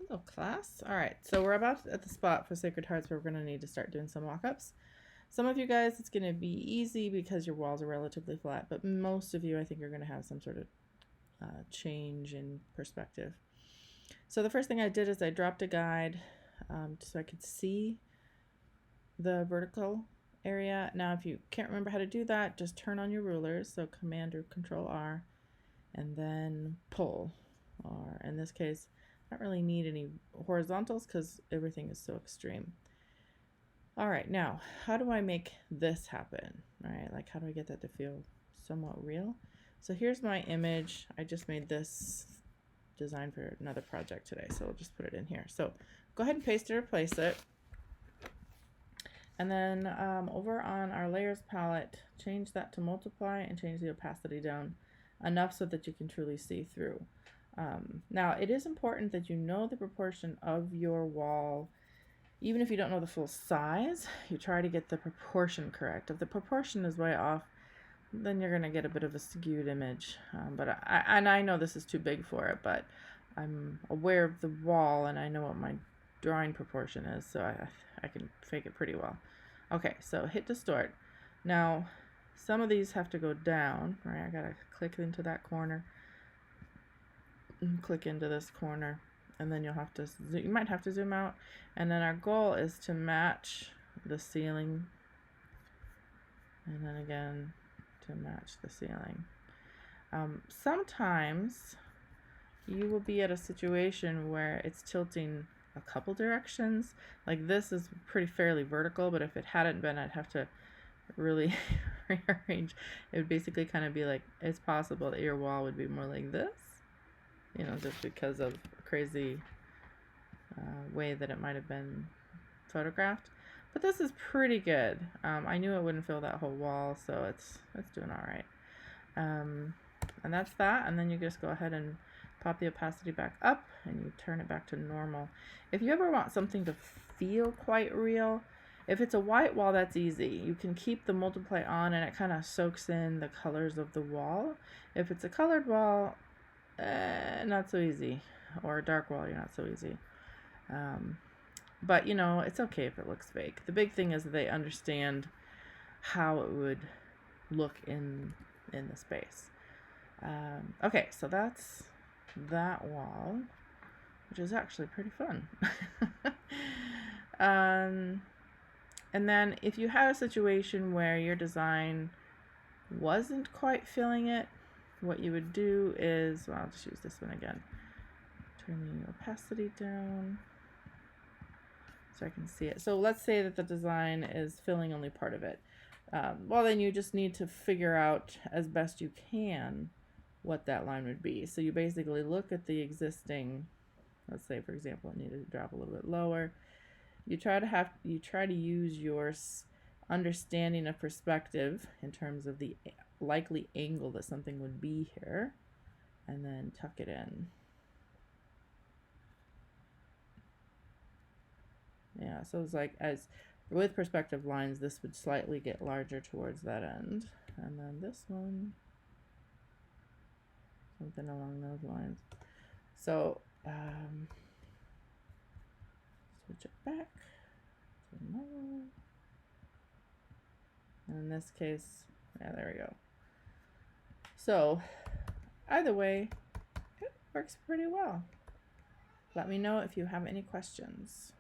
Hello class. All right, so we're about at the spot for Sacred Hearts where we're going to need to start doing some mock-ups. Some of you guys, it's going to be easy because your walls are relatively flat, but most of you, I think, are going to have some sort of change in perspective. So the first thing I did is I dropped a guide so I could see the vertical area. Now, if you can't remember how to do that, just turn on your rulers, so Command or Control R, and then pull. Or in this case, I don't really need any horizontals because everything is so extreme. All right, now, how do I make this happen? All right, like how do I get that to feel somewhat real? So here's my image. I just made this design for another project today, so I'll just put it in here. So go ahead and paste it or place it. And then over on our layers palette, change that to multiply and change the opacity down enough so that you can truly see through. Now, it is important that you know the proportion of your wall. Even if you don't know the full size, you try to get the proportion correct. If the proportion is way off, then you're going to get a bit of a skewed image. But I know this is too big for it, but I'm aware of the wall and I know what my drawing proportion is, so I can fake it pretty well. Okay, so hit distort. Now, some of these have to go down, right? I gotta click into that corner and click into this corner, and then you might have to zoom out. And then our goal is to match the ceiling, and then again to match the ceiling. Sometimes you will be at a situation where it's tilting a couple directions. Like this is fairly vertical, but if it hadn't been, I'd have to really rearrange. It would basically kind of be like, it's possible that your wall would be more like this, you know, just because of a crazy way that it might have been photographed. But this is pretty good. I knew it wouldn't fill that whole wall, so it's doing all right. And that's that. And then you just go ahead and pop the opacity back up and you turn it back to normal. If you ever want something to feel quite real, if it's a white wall, that's easy. You can keep the multiply on and it kind of soaks in the colors of the wall. If it's a colored wall, not so easy. Or a dark wall, you're not so easy. But you know, it's okay if it looks fake. The big thing is that they understand how it would look in the space. Okay, so that's that wall, which is actually pretty fun. And then if you had a situation where your design wasn't quite filling it, what you would do is, well, I'll just use this one again. Turn the opacity down so I can see it. So let's say that the design is filling only part of it. Well, then you just need to figure out as best you can what that line would be. So you basically look at the existing, let's say for example it needed to drop a little bit lower. You try to use your understanding of perspective in terms of the likely angle that something would be here, and then tuck it in. Yeah, so it's like, as with perspective lines, this would slightly get larger towards that end, and then this one, something along those lines. So switch it back to normal. And in this case, yeah, there we go. So either way, it works pretty well. Let me know if you have any questions.